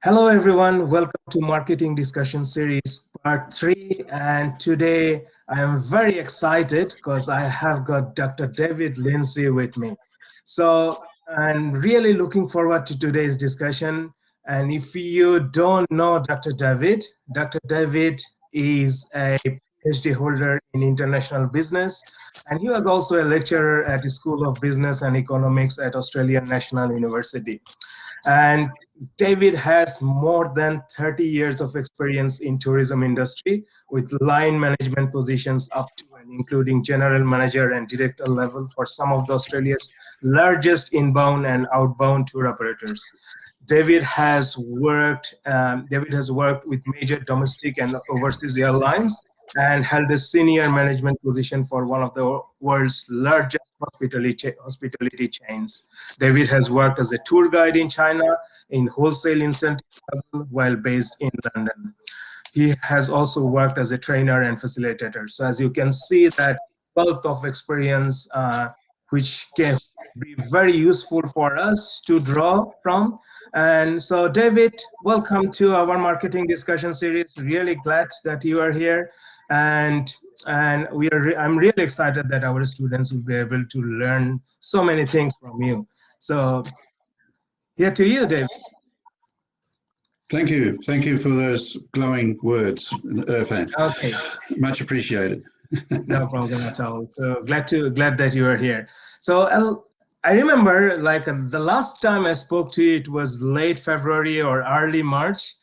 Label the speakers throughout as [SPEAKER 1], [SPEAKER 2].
[SPEAKER 1] Hello, everyone. Welcome to Marketing Discussion Series Part 3. And today I am very excited because I have got Dr. David Lindsay with me. So I'm really looking forward to today's discussion. And if you don't know Dr. David is a PhD holder in international business. And he was also a lecturer at the School of Business and Economics at Australian National University. And David has more than 30 years of experience in tourism industry with line management positions up to and including general manager and director level for some of the Australia's largest inbound and outbound tour operators. David has worked with major domestic and overseas airlines and held a senior management position for one of the world's largest hospitality chains. David has worked as a tour guide in China in wholesale incentive travel while based in London. He has also worked as a trainer and facilitator. So as you can see, that wealth of experience, which can be very useful for us to draw from. And so, David, welcome to our marketing discussion series. Really glad that you are here, and I'm really excited that our students will be able to learn so many things from you. So, here to you, David.
[SPEAKER 2] Thank you. Thank you for those glowing words, Irfan.
[SPEAKER 1] Okay.
[SPEAKER 2] Much appreciated.
[SPEAKER 1] No problem at all. So glad that you are here. So I remember like the last time I spoke to you, it was late February or early March,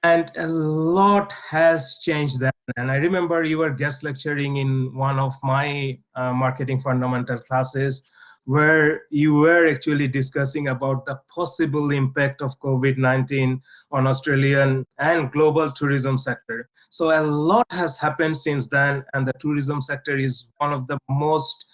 [SPEAKER 1] and a lot has changed then. And I remember you were guest lecturing in one of my marketing fundamental classes, where you were actually discussing about the possible impact of COVID-19 on Australian and global tourism sector. So a lot has happened since then, and the tourism sector is one of the most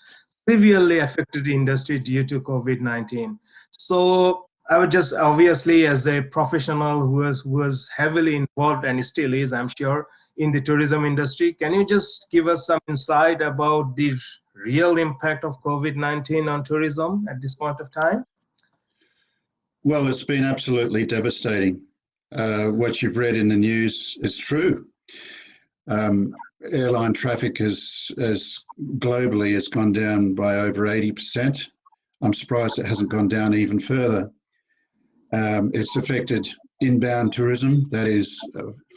[SPEAKER 1] severely affected industry due to COVID-19. So I would just obviously, as a professional who was heavily involved and still is, I'm sure, in the tourism industry, can you just give us some insight about the real impact of COVID-19 on tourism at this point of time?
[SPEAKER 2] Well, it's been absolutely devastating. What you've read in the news is true. Airline traffic has globally has gone down by over 80%. I'm surprised it hasn't gone down even further. It's affected inbound tourism, that is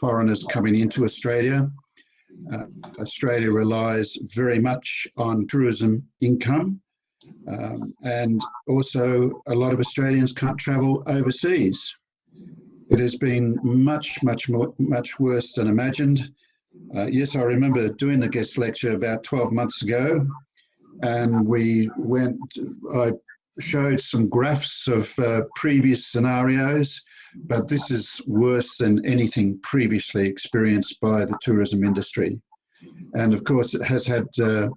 [SPEAKER 2] foreigners coming into Australia. Australia relies very much on tourism income, and also a lot of Australians can't travel overseas. It has been much worse than imagined. Yes, I remember doing the guest lecture about 12 months ago, and I showed some graphs of previous scenarios, but this is worse than anything previously experienced by the tourism industry. And of course, it has had an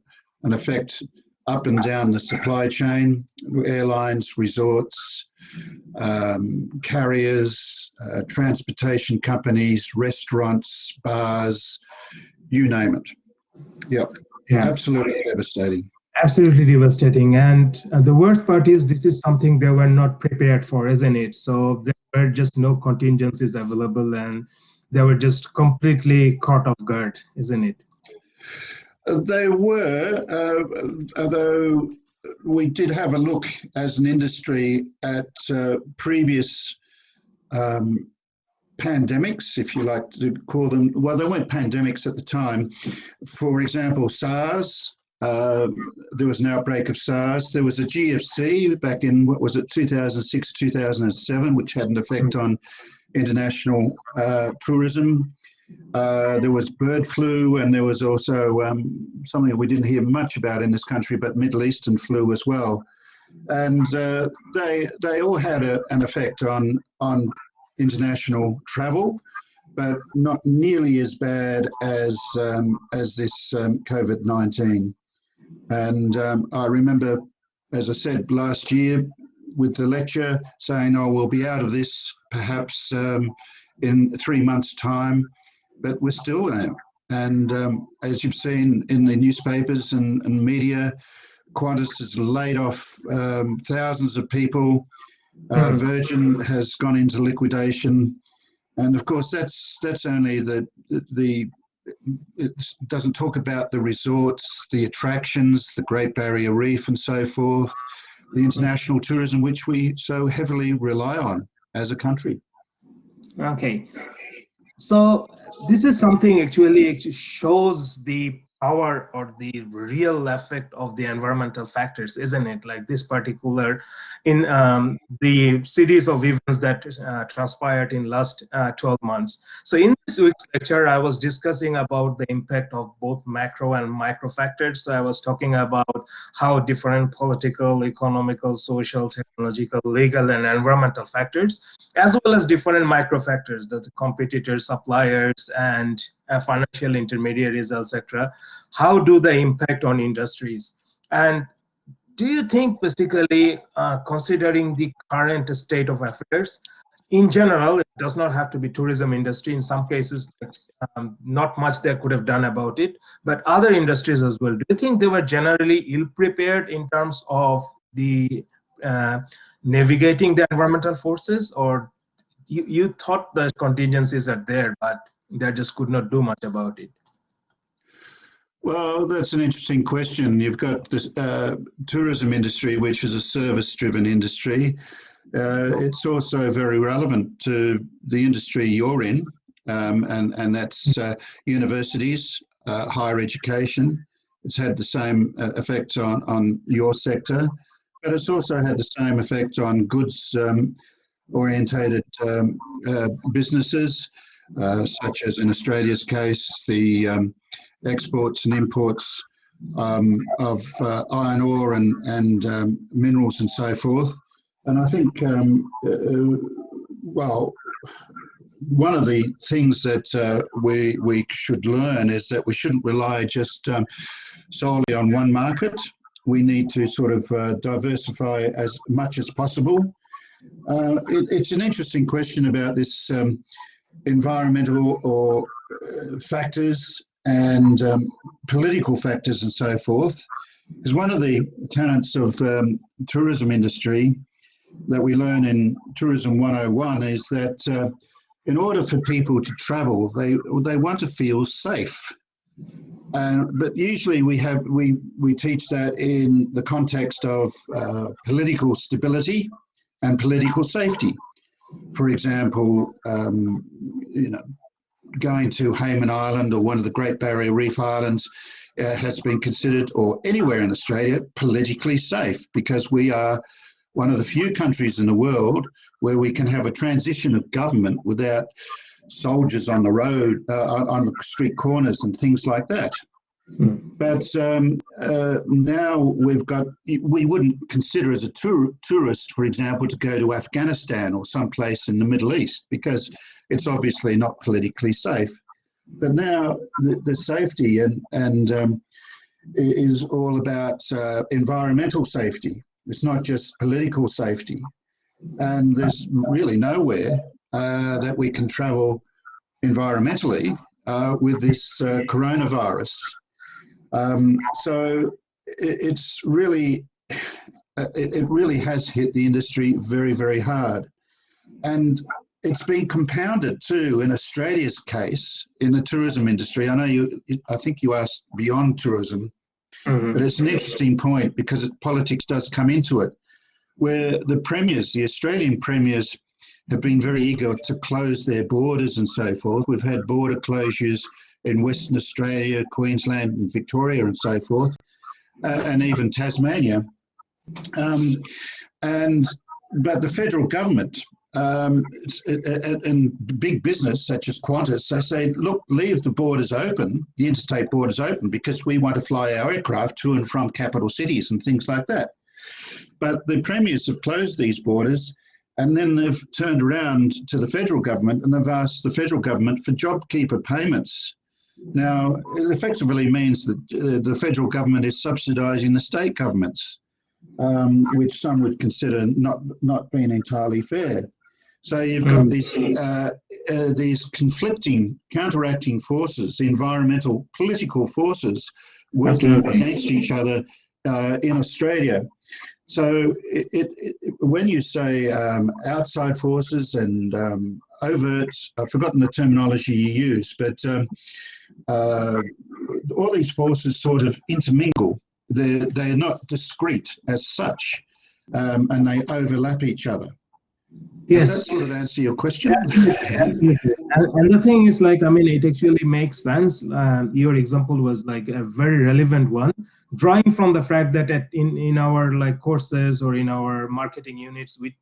[SPEAKER 2] effect up and down the supply chain, airlines, resorts, carriers, transportation companies, restaurants, bars, you name it. Yep, yeah. Absolutely devastating.
[SPEAKER 1] Absolutely devastating. And the worst part is this is something they were not prepared for, isn't it? So there were just no contingencies available, and they were just completely caught off guard, isn't it?
[SPEAKER 2] They were, although we did have a look as an industry at previous pandemics, if you like to call them. Well, they weren't pandemics at the time. For example, SARS. There was an outbreak of SARS. There was a GFC back in, 2006, 2007, which had an effect on international tourism. There was bird flu, and there was also something we didn't hear much about in this country, but Middle Eastern flu as well. And they all had an effect on international travel, but not nearly as bad as this COVID-19. And I remember, as I said, last year with the lecture saying, oh, we'll be out of this perhaps in 3 months' time, but we're still there. And as you've seen in the newspapers and media, Qantas has laid off thousands of people.
[SPEAKER 1] Mhm.
[SPEAKER 2] Virgin has gone into liquidation, and of course that's only the it doesn't talk about the resorts, the attractions, the Great Barrier Reef, and so forth, the international tourism which we so heavily rely on as a country.
[SPEAKER 1] Okay. So this is something actually it shows the power or the real effect of the environmental factors, isn't it? Like this particular in the series of events that transpired in last 12 months. So in this week's lecture, I was discussing about the impact of both macro and micro factors. So I was talking about how different political, economical, social, technological, legal, and environmental factors, as well as different micro factors, that's competitors, suppliers, and financial intermediaries, etc. How do they impact on industries? And do you think basically considering the current state of affairs, in general, it does not have to be tourism industry. In some cases, not much they could have done about it, but other industries as well. Do you think they were generally ill prepared in terms of the uh, navigating the environmental forces, or you thought the contingencies are there, but they just could not do much about it?
[SPEAKER 2] Well, that's an interesting question. You've got this tourism industry, which is a service-driven industry. It's also very relevant to the industry you're in, and that's universities, higher education. It's had the same effect on your sector, but it's also had the same effect on goods orientated businesses, such as in Australia's case, the exports and imports of iron ore and minerals and so forth. And I think, well, one of the things that we should learn is that we shouldn't rely just solely on one market. We need to sort of diversify as much as possible. It's an interesting question about this environmental or factors and political factors and so forth. Because one of the tenets of tourism industry that we learn in Tourism 101 is that in order for people to travel, they want to feel safe. But usually we teach that in the context of political stability and political safety. For example, going to Hayman Island or one of the Great Barrier Reef Islands has been considered, or anywhere in Australia, politically safe, because we are one of the few countries in the world where we can have a transition of government without soldiers on the road, on the street corners and things like that. But now we wouldn't consider as a tourist, for example, to go to Afghanistan or someplace in the Middle East, because it's obviously not politically safe. But now the safety and is all about environmental safety. It's not just political safety. And there's really nowhere that we can travel environmentally with this coronavirus. So it's really, it really has hit the industry very, very hard. And it's been compounded too in Australia's case in the tourism industry. I think you asked beyond tourism, but it's an interesting point because politics does come into it, where the premiers, the Australian premiers, have been very eager to close their borders and so forth. We've had border closures in Western Australia, Queensland and Victoria and so forth, and even Tasmania. But the federal government and big business such as Qantas, they say, look, leave the borders open, the interstate borders open, because we want to fly our aircraft to and from capital cities and things like that. But the premiers have closed these borders, and then they've turned around to the federal government and they've asked the federal government for JobKeeper payments. Now, it effectively means that the federal government is subsidising the state governments, which some would consider not being entirely fair. So you've got these conflicting, counteracting forces, environmental, political forces working against each other in Australia. So when you say outside forces and overt, I've forgotten the terminology you use, but all these forces sort of intermingle. They're not discrete as such, and they overlap each other. Does that
[SPEAKER 1] Yes.
[SPEAKER 2] sort of answer your question?
[SPEAKER 1] Absolutely, absolutely. And the thing is, like, I mean, it actually makes sense. Your example was like a very relevant one, drawing from the fact that in our like courses or in our marketing units, we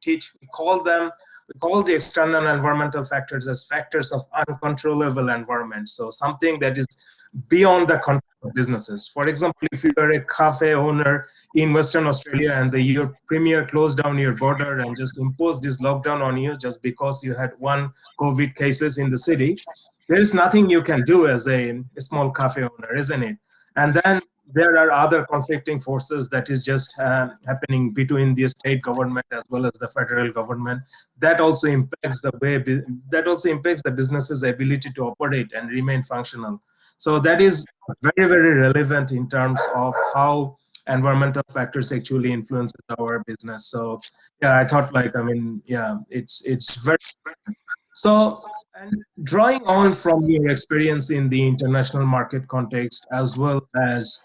[SPEAKER 1] call the external environmental factors as factors of uncontrollable environment. So something that is beyond the control of businesses. For example, if you are a cafe owner in Western Australia and your premier closed down your border and just imposed this lockdown on you just because you had one COVID cases in the city, there is nothing you can do as a small cafe owner, isn't it? And then there are other conflicting forces that is just happening between the state government as well as the federal government. That also impacts the business's ability to operate and remain functional. So that is very, very relevant in terms of how environmental factors actually influence our business. So yeah, I thought like, I mean, yeah, it's very. So, and drawing on from your experience in the international market context, as well as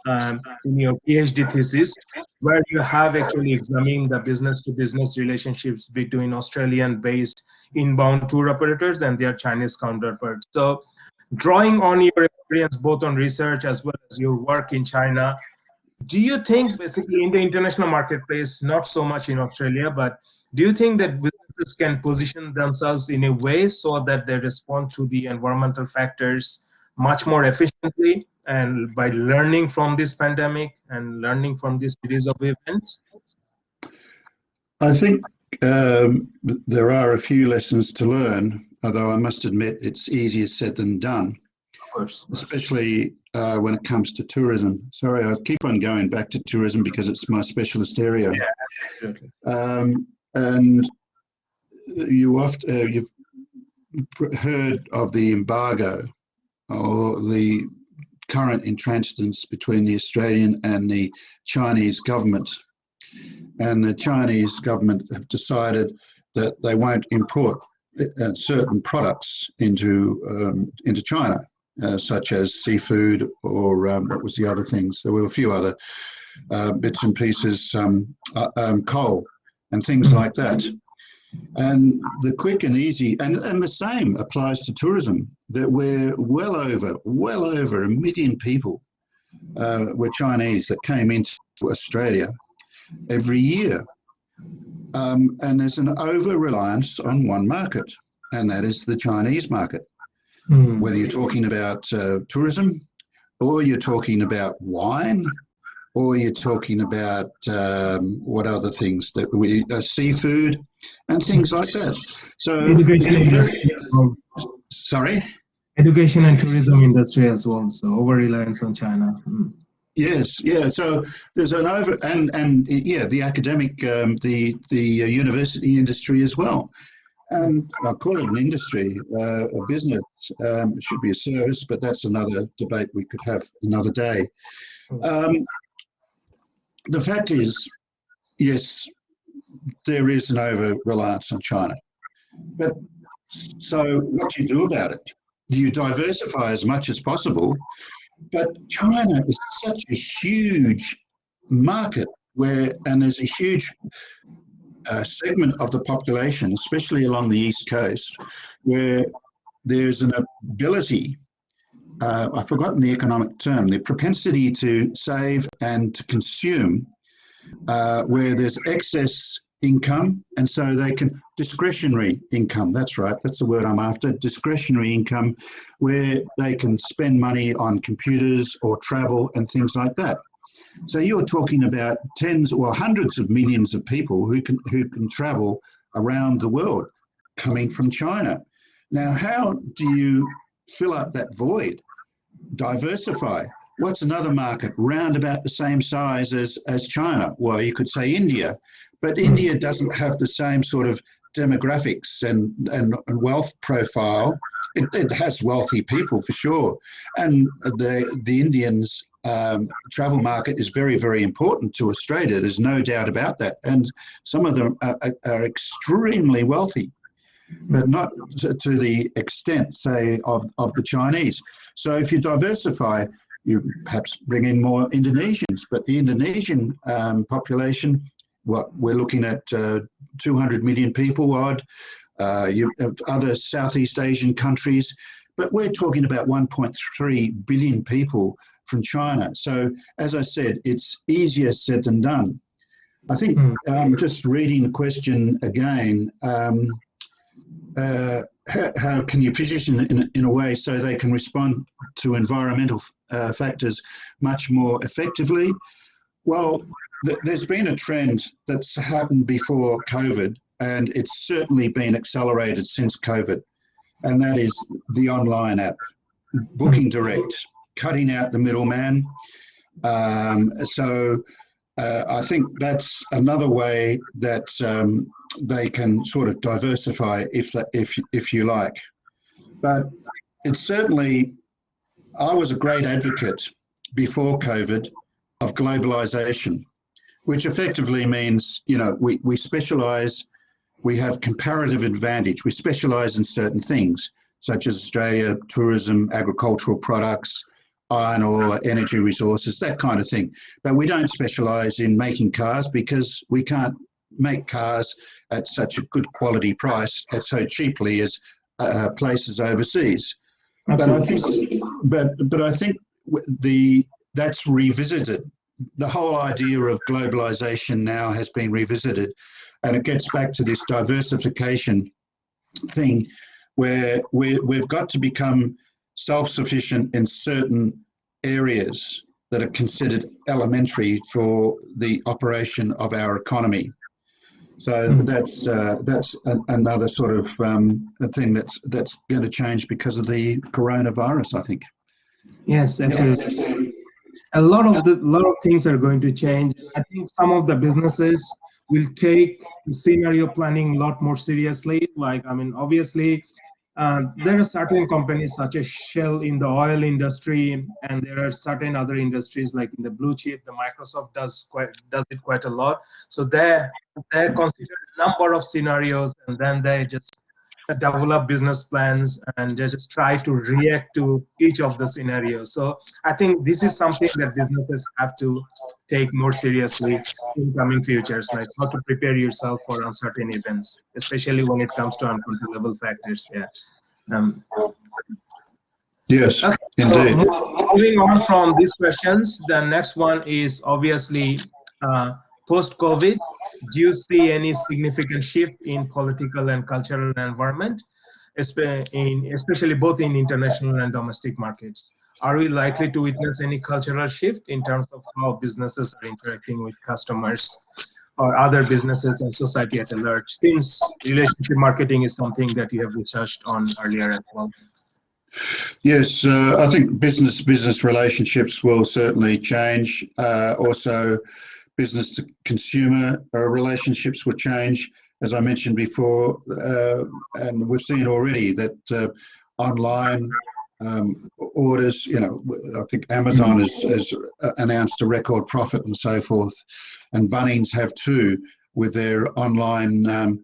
[SPEAKER 1] in your PhD thesis, where you have actually examined the business-to-business relationships between Australian-based inbound tour operators and their Chinese counterparts. So, drawing on your experience both on research as well as your work in China, do you think basically in the international marketplace, not so much in Australia, but do you think that businesses can position themselves in a way so that they respond to the environmental factors much more efficiently and by learning from this pandemic and learning from this series of events?
[SPEAKER 2] I think there are a few lessons to learn, although I must admit it's easier said than done,
[SPEAKER 1] Of course.
[SPEAKER 2] especially when it comes to tourism. Sorry, I keep on going back to tourism because it's my specialist area.
[SPEAKER 1] Yeah, absolutely.
[SPEAKER 2] And you've heard of the embargo or the current intransigence between the Australian and the Chinese government. And the Chinese government have decided that they won't import certain products into China, such as seafood or what was the other things? There were a few other bits and pieces, coal and things like that. And the quick and easy, and the same applies to tourism, that we're well over 1 million people were Chinese that came into Australia every year. And there's an over-reliance on one market, and that is the Chinese market. Whether you're talking about tourism, or you're talking about wine, or you're talking about what other things that we seafood and things like that. So
[SPEAKER 1] Education industry as well.
[SPEAKER 2] Sorry?
[SPEAKER 1] Education and tourism industry as well. So over-reliance on China.
[SPEAKER 2] Yes, yeah. So there's an over and yeah, the academic, the university industry as well. And I'll call it an industry, a business. It should be a service, but that's another debate we could have another day. The fact is, yes, there is an over-reliance on China. But so what do you do about it? Do you diversify as much as possible? But China is such a huge market and there's a huge segment of the population, especially along the East Coast, where there's an ability, I've forgotten the economic term, the propensity to save and to consume, where there's excess income, and so they can, discretionary income, that's right, that's the word I'm after, discretionary income, where they can spend money on computers or travel and things like that. So you're talking about tens or hundreds of millions of people who can travel around the world coming from China. Now, how do you fill up that void? Diversify. What's another market round about the same size as China? Well, you could say India, but India doesn't have the same sort of demographics and wealth profile it has wealthy people for sure, and the Indians' travel market is very, very important to Australia. There's no doubt about that, and some of them are extremely wealthy, but not to the extent, say, of the Chinese. So if you diversify, you perhaps bring in more Indonesians, but the Indonesian population, we're looking at 200 million people odd. You have other Southeast Asian countries, but we're talking about 1.3 billion people from China. So, as I said, it's easier said than done. I think just reading the question again, how can you position it in a way so they can respond to environmental factors much more effectively? Well, there's been a trend that's happened before COVID, and it's certainly been accelerated since COVID, and that is the online app, Booking Direct, cutting out the middleman. So I think that's another way that they can sort of diversify, if you like. But it's certainly, I was a great advocate before COVID of globalization, which effectively means, we specialize, we have comparative advantage. We specialize in certain things, such as Australia, tourism, agricultural products, iron ore, energy resources, that kind of thing. But we don't specialize in making cars because we can't make cars at such a good quality price at so cheaply as places overseas.
[SPEAKER 1] Absolutely.
[SPEAKER 2] But I think that's revisited. The whole idea of globalization now has been revisited, and it gets back to this diversification thing where we've got to become self-sufficient in certain areas that are considered elementary for the operation of our economy. So that's another sort of thing that's going to change because of the coronavirus, I think.
[SPEAKER 1] Yes, absolutely. A lot of things are going to change. I think some of the businesses will take the scenario planning a lot more seriously. Obviously, there are certain companies such as Shell in the oil industry, and there are certain other industries like in the blue chip. The Microsoft does it quite a lot. So they consider a number of scenarios, and then they just develop business plans and they just try to react to each of the scenarios. So I think this is something that businesses have to take more seriously in coming futures, like how to prepare yourself for uncertain events, especially when it comes to uncontrollable factors. Yeah.
[SPEAKER 2] Yes,
[SPEAKER 1] Okay,
[SPEAKER 2] indeed.
[SPEAKER 1] so moving on from these questions, the next one is obviously post-COVID. Do you see any significant shift in political and cultural environment, especially both in international and domestic markets? Are we likely to witness any cultural shift in terms of how businesses are interacting with customers or other businesses and society at large, since relationship marketing is something that you have researched on earlier as well?
[SPEAKER 2] Yes, I think business relationships will certainly change. Also, business to consumer relationships will change, as I mentioned before, and we've seen already that online orders, I think Amazon has announced a record profit and so forth, and Bunnings have too with their online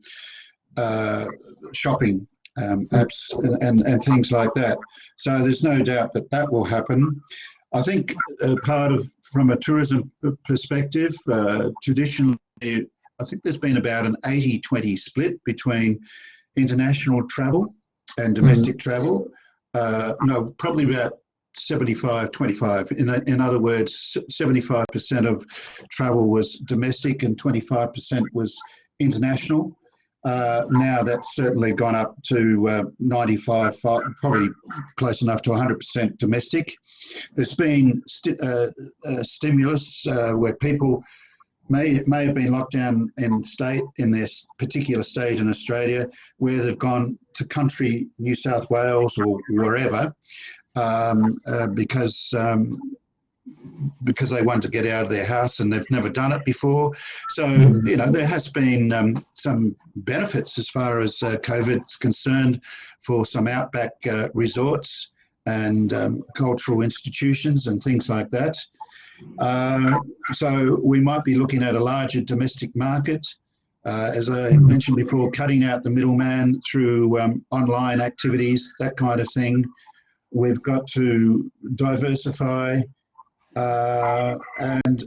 [SPEAKER 2] shopping apps and things like that. So there's no doubt that will happen. I think from a tourism perspective, traditionally, I think there's been about an 80-20 split between international travel and domestic travel. No, probably about 75-25. In other words, 75% of travel was domestic and 25% was international. Now that's certainly gone up to 95, probably close enough to 100% domestic. There's been stimulus where people may have been locked down in their particular state in Australia, where they've gone to country New South Wales or wherever, because because they want to get out of their house and they've never done it before. So,
[SPEAKER 1] Mhm.
[SPEAKER 2] there has been some benefits as far as COVID's concerned for some outback resorts and cultural institutions and things like that. So we might be looking at a larger domestic market. As I mentioned before, cutting out the middleman through online activities, that kind of thing. We've got to diversify, and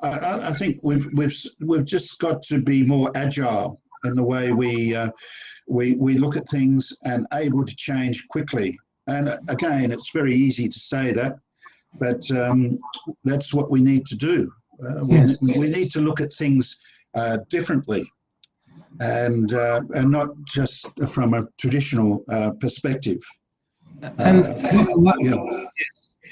[SPEAKER 2] I think we've just got to be more agile in the way we look at things and able to change quickly. And again, it's very easy to say that, but that's what we need to do.
[SPEAKER 1] Yes.
[SPEAKER 2] We need to look at things differently, and not just from a traditional perspective.
[SPEAKER 1] And what,
[SPEAKER 2] You know,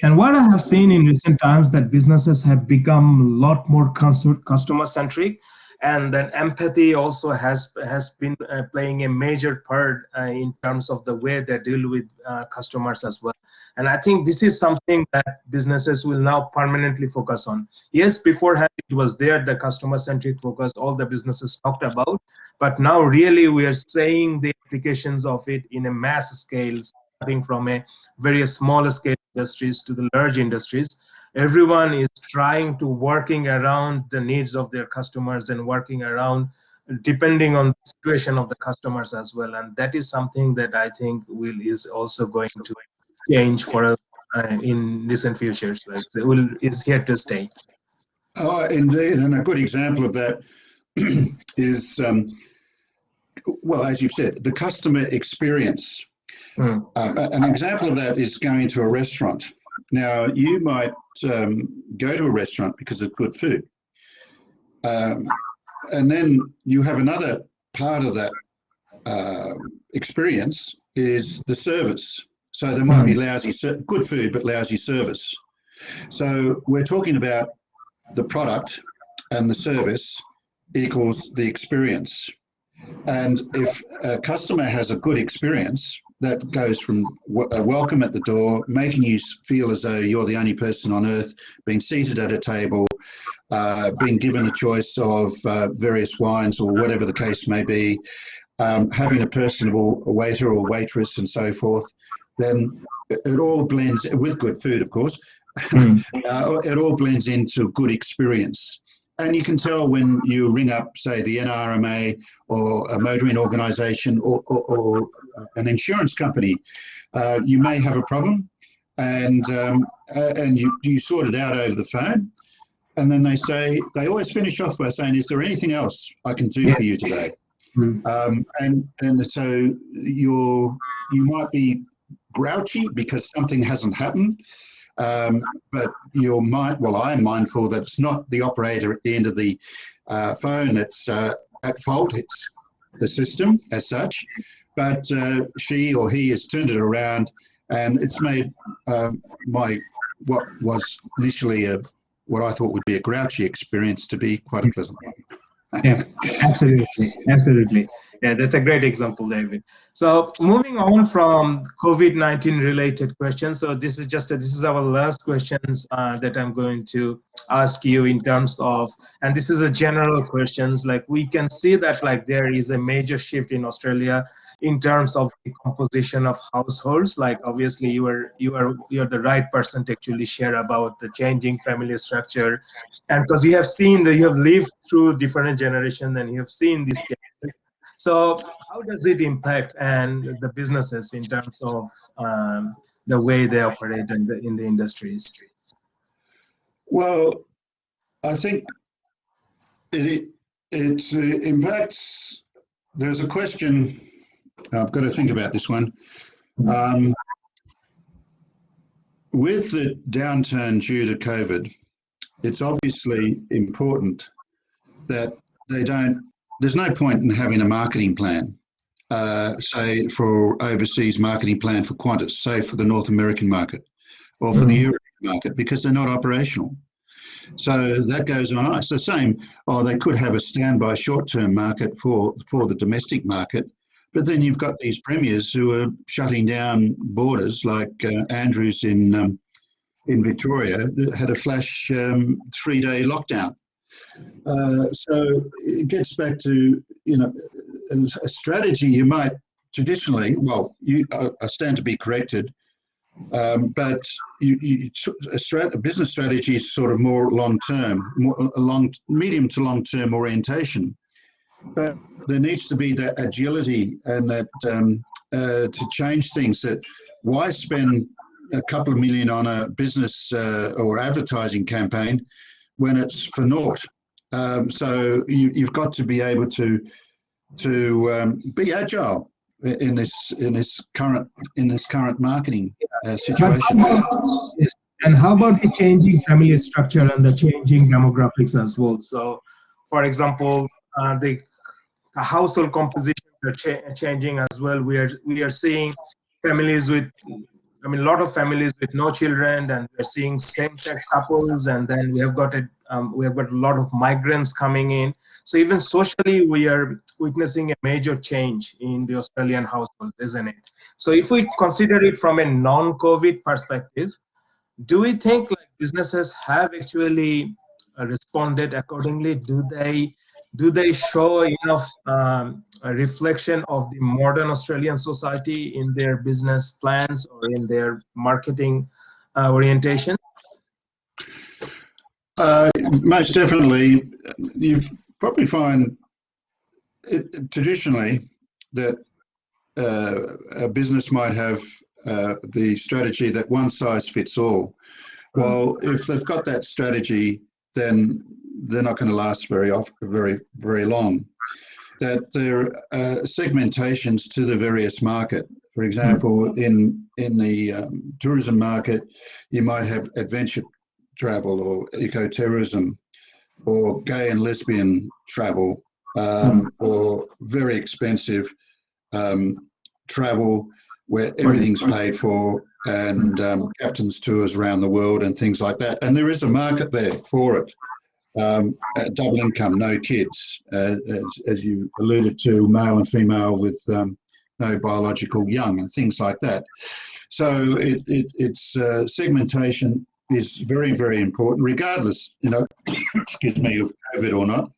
[SPEAKER 1] and what I have seen in recent times that businesses have become a lot more customer centric, and then empathy also has been playing a major part in terms of the way they deal with customers as well. And I think this is something that businesses will now permanently focus on. Yes, beforehand it was there, the customer centric focus, all the businesses talked about, but now really we are seeing the applications of it in a mass scale, starting from a very small scale industries to the large industries. Everyone is trying to working around the needs of their customers and working around depending on the situation of the customers as well. And that is something that I think is also going to change for us in recent futures. Like is here to stay.
[SPEAKER 2] oh, indeed, and a good example of that is, well, as you've said, the customer experience.
[SPEAKER 1] Mm.
[SPEAKER 2] An example of that is going to a restaurant. Now, you might go to a restaurant because of good food, and then you have another part of that experience is the service. So there might be good food, but lousy service. So we're talking about the product and the service equals the experience. And if a customer has a good experience, that goes from a welcome at the door, making you feel as though you're the only person on earth, being seated at a table, being given a choice of various wines or whatever the case may be, having a personable waiter or waitress and so forth, then it all blends, with good food of course, it all blends into good experience. And you can tell when you ring up, say, the NRMA or a motoring organisation or an insurance company, you may have a problem, and you sort it out over the phone, and then they always finish off by saying, "Is there anything else I can do for you today?" And so you might be grouchy because something hasn't happened. But I'm mindful that it's not the operator at the end of the phone that's at fault, it's the system as such, but she or he has turned it around, and it's made what was initially what I thought would be a grouchy experience to be quite a pleasant one.
[SPEAKER 1] Yeah, absolutely. Yeah, that's a great example, David. So moving on from COVID-19 related questions. So this is our last questions that I'm going to ask you in terms of, and this is a general questions. Like we can see that like there is a major shift in Australia in terms of the composition of households. Like obviously you're the right person to actually share about the changing family structure, and because you have lived through different generations and you have seen these changes. So how does it impact and the businesses in terms of the way they operate in the industries?
[SPEAKER 2] Well, I think it impacts. There's a question. I've got to think about this one. With the downturn due to COVID, it's obviously important that there's no point in having a marketing plan, say for overseas marketing plan for Qantas, say for the North American market or for the European market, because they're not operational. So that goes on ice. The same, they could have a standby short-term market for the domestic market, but then you've got these premiers who are shutting down borders, like Andrews in in Victoria had a flash 3-day lockdown. So it gets back to, a strategy you might traditionally, well, I stand to be corrected, but a business strategy is sort of more long-term, medium to long-term orientation. But there needs to be that agility and that to change things. That why spend a couple of million on a business or advertising campaign when it's for naught? So you've got to be able to be agile in this current marketing situation.
[SPEAKER 1] Yes. And how about the changing family structure and the changing demographics as well? So, for example, the household compositions are changing as well. We are seeing families with, a lot of families with no children, and we're seeing same-sex couples, and then we have got a lot of migrants coming in. So even socially, we are witnessing a major change in the Australian household, isn't it? So if we consider it from a non-COVID perspective, do we think like businesses have actually responded accordingly? Do they show enough a reflection of the modern Australian society in their business plans or in their marketing orientation?
[SPEAKER 2] Most definitely. You probably find traditionally that a business might have the strategy that one size fits all. Well, if they've got that strategy, then they're not going to last very long. That there are segmentations to the various market. For example, in the tourism market, you might have adventure travel or eco-tourism, or gay and lesbian travel, or very expensive travel where everything's paid for, and captain's tours around the world and things like that. And there is a market there for it. Double income, no kids, as you alluded to, male and female with no biological young and things like that. So it's segmentation is very, very important, regardless, excuse me, of COVID or not,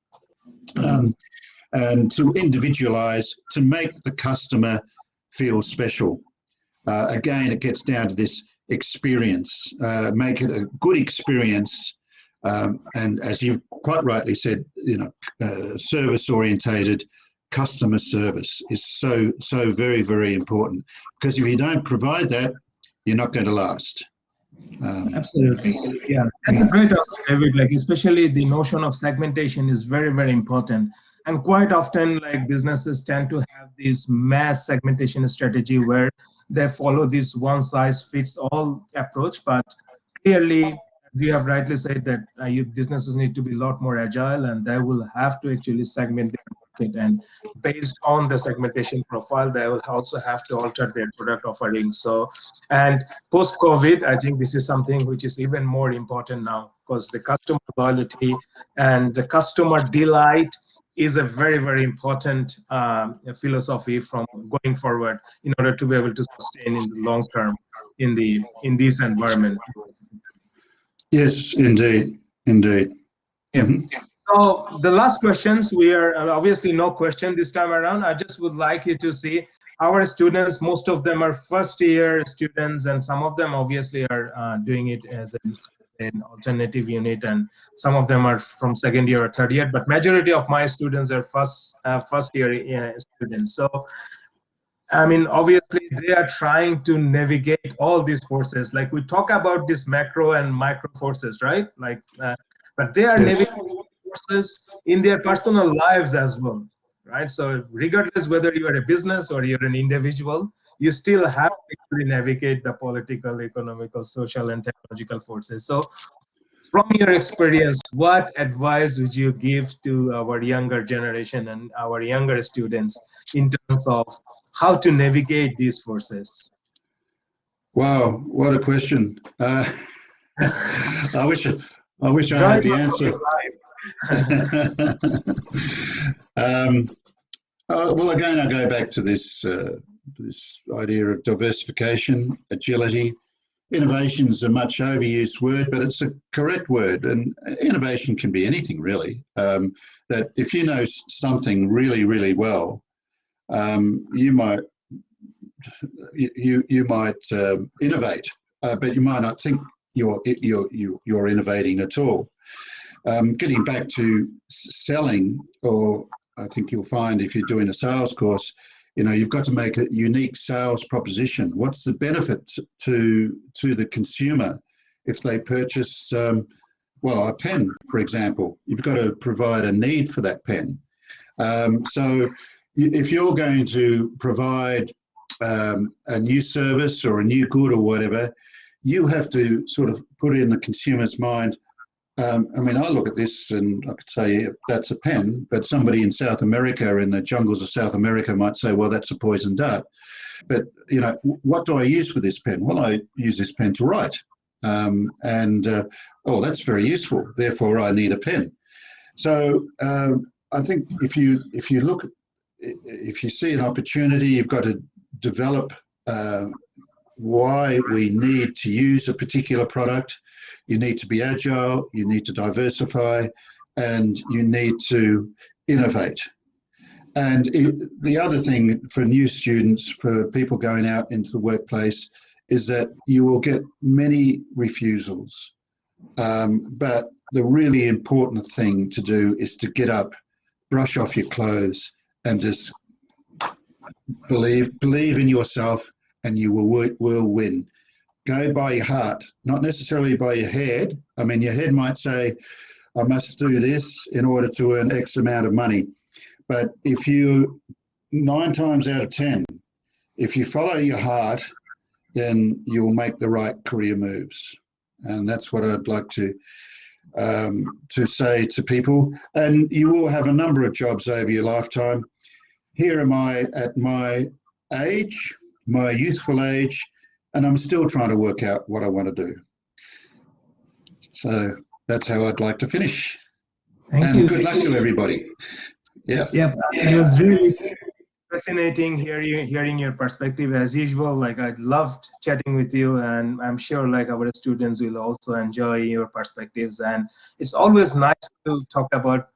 [SPEAKER 2] and to individualize, to make the customer feel special. Again, it gets down to this experience, make it a good experience. And as you've quite rightly said, service-orientated customer service is so very, very important, because if you don't provide that, you're not going to last.
[SPEAKER 1] Absolutely. Yeah, that's a great answer, David. Like, especially the notion of segmentation is very, very important. And quite often, like, businesses tend to have this mass segmentation strategy where they follow this one-size-fits-all approach. But clearly, as you have rightly said, that businesses need to be a lot more agile, and they will have to actually segment their market. And based on the segmentation profile, they will also have to alter their product offering. So, and post-COVID, I think this is something which is even more important now, because the customer loyalty and the customer delight is a very, very important philosophy from going forward in order to be able to sustain in the long term in this environment.
[SPEAKER 2] Yes, indeed.
[SPEAKER 1] Yeah. So the last questions, we are obviously no question this time around. I just would like you to see our students. Most of them are first year students, and some of them obviously are doing it as an alternative unit, and some of them are from second year or third year, but majority of my students are first year students. So I mean, obviously they are trying to navigate all these forces. Like, we talk about this macro and micro forces, right? Like, but they are navigating forces in their personal lives as well, right? So regardless whether you are a business or you're an individual, you still have to actually navigate the political, economical, social, and technological forces. So from your experience, what advice would you give to our younger generation and our younger students in terms of how to navigate these forces?
[SPEAKER 2] Wow, what a question! I wish I had the answer. Well, again, I go back to this idea of diversification, agility, innovation is a much overused word, but it's a correct word. And innovation can be anything really. That if you know something really, really well, you might innovate, but you might not think you're innovating at all. Getting back to selling, or I think you'll find if you're doing a sales course, you've got to make a unique sales proposition. What's the benefit to the consumer if they purchase, a pen, for example? You've got to provide a need for that pen. So if you're going to provide a new service or a new good or whatever, you have to sort of put it in the consumer's mind. I look at this and I could say that's a pen, but somebody in South America, in the jungles of South America, might say, well, that's a poison dart. But, what do I use for this pen? Well, I use this pen to write. That's very useful. Therefore, I need a pen. So I think if you see an opportunity, you've got to develop why we need to use a particular product. You need to be agile, you need to diversify, and you need to innovate. And the other thing for new students, for people going out into the workplace, is that you will get many refusals. But the really important thing to do is to get up, brush off your clothes, and just believe in yourself, and you will win. Go by your heart, not necessarily by your head. Your head might say, I must do this in order to earn X amount of money. But if you, 9 times out of 10, if you follow your heart, then you'll make the right career moves. And that's what I'd like to say to people. And you will have a number of jobs over your lifetime. Here am I at my age, my youthful age, and I'm still trying to work out what I want to do. So that's how I'd like to finish.
[SPEAKER 1] Thank you.
[SPEAKER 2] Good luck to everybody. Yeah.
[SPEAKER 1] Yeah, it was really fascinating hearing your perspective as usual. Like, I loved chatting with you, and I'm sure like our students will also enjoy your perspectives. And it's always nice to talk about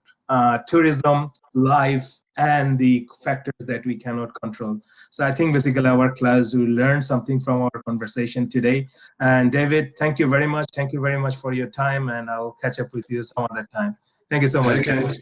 [SPEAKER 1] tourism, life, and the factors that we cannot control. So I think basically our class will learn something from our conversation today. And David, thank you very much. Thank you very much for your time, and I'll catch up with you some other time. Thank you so much.
[SPEAKER 2] Okay.